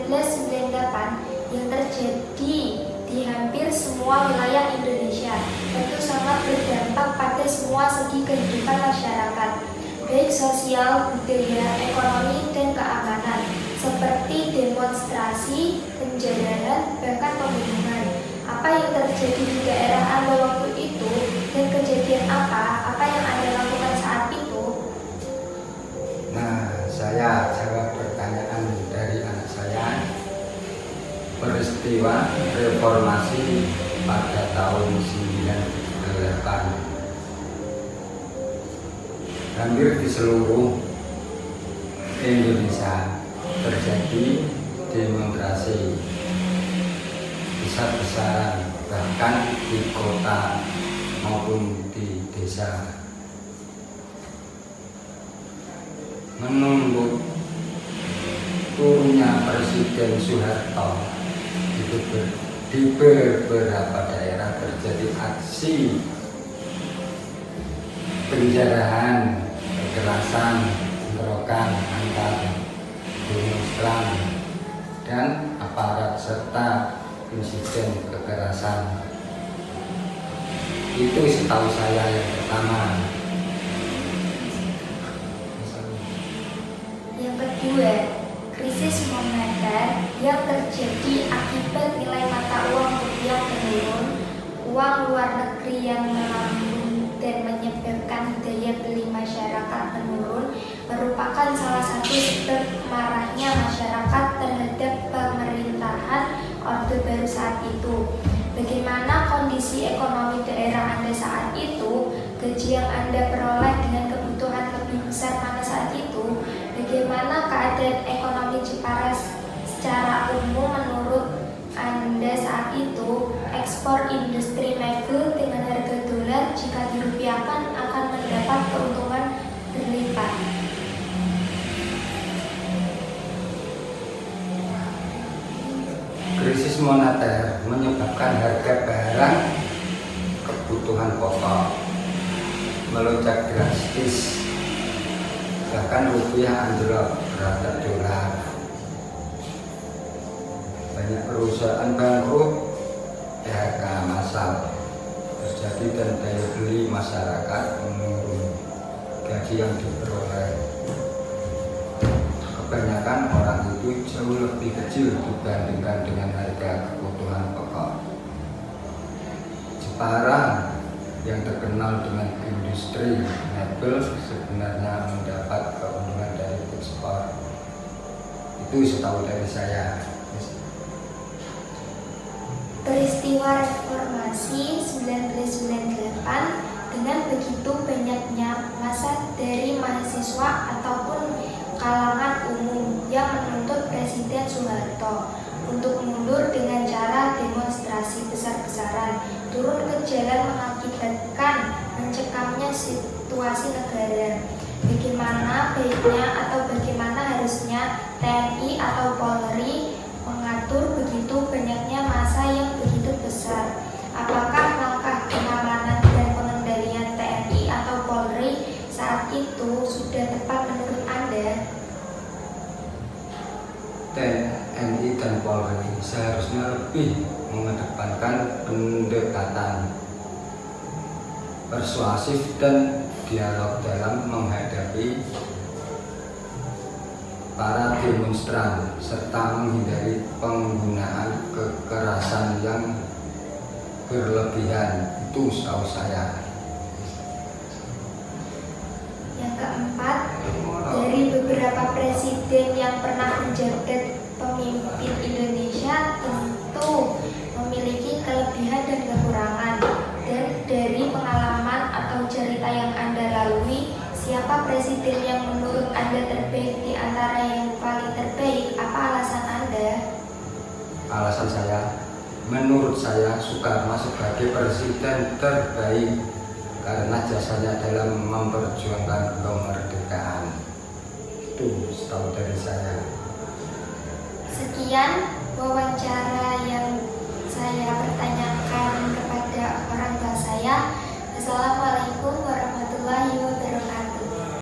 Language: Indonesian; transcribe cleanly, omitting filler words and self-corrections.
1998 yang terjadi di hampir semua wilayah Indonesia tentu sangat berdampak pada semua segi kehidupan masyarakat, baik sosial, budaya, ekonomi, dan keamanan, seperti demonstrasi, penjarahan, bahkan pembunuhan. Apa yang terjadi di daerah Anda waktu itu dan kejadian apa yang Anda lakukan saat itu? Nah, saya jawab pertanyaan dari anak saya. Peristiwa reformasi pada tahun 98, hampir di seluruh Indonesia terjadi demonstrasi besar-besaran, bahkan di kota maupun di desa, menuntut turunnya Presiden Soeharto. Di beberapa daerah terjadi aksi penjarahan, kekerasan, bentrokan antar demonstran dan aparat serta insiden kekerasan. Itu setahu saya yang pertama. Yang kedua, krisis moneter yang terjadi akibat nilai mata uang rupiah menurun, uang luar negeri yang melambung dan menyebabkan daya beli masyarakat menurun, merupakan salah satu sebab marahnya masyarakat terhadap pemerintahan Orde Baru saat itu. Bagaimana kondisi ekonomi daerah Anda saat itu? Gaji yang Anda peroleh dengan kebutuhan lebih besar pada saat itu? Bagaimana keadaan ekonomi Jepara secara umum menurut Anda saat itu? Ekspor industri mebel dengan harga dolar jika dirupiahkan akan mendapat keuntungan berlipat. Krisis moneter menyebabkan harga barang kebutuhan pokok melonjak drastis, bahkan rupiah anjlok terhadap dolar. Banyak perusahaan bangkrut, PHK massal terjadi dan daya beli masyarakat menurun. Gaji yang diperoleh kebanyakan orang itu jauh lebih kecil dibandingkan dengan harga kebutuhan pokok. Jepara yang terkenal dengan industri mebel sebenarnya mendapat keuntungan dari ekspor. Itu setahu dari saya. Peristiwa reformasi 1998 dengan begitu banyaknya massa dari mahasiswa ataupun kalangan umum yang menuntut Presiden Soeharto untuk mundur dengan cara demonstrasi besar-besaran, turun ke jalan mengakibatkan mencekamnya situasi negara. Bagaimana baiknya atau bagaimana harusnya TNI atau Polri mengatur begitu banyaknya massa yang begitu besar? Apakah langkah pengamanan dan pengendalian TNI atau Polri saat itu sudah tepat menurut Anda? TNI dan Polri seharusnya lebih mengedepankan pendekatan persuasif dan dialog dalam menghadapi para demonstran serta menghindari penggunaan kekerasan yang berlebihan. Itu setahu saya. Yang keempat, dari beberapa presiden yang pernah menjabat pemimpin Indonesia tentu memiliki kelebihan dan kekurangan. Dan dari pengalaman atau cerita yang Anda lalui, siapa presiden yang menurut Anda terbaik di antara yang paling terbaik? Apa alasan Anda? Alasan saya, menurut saya Soekarno sebagai presiden terbaik karena jasanya dalam memperjuangkan kemerdekaan. Itu setahu dari saya. Sekian wawancara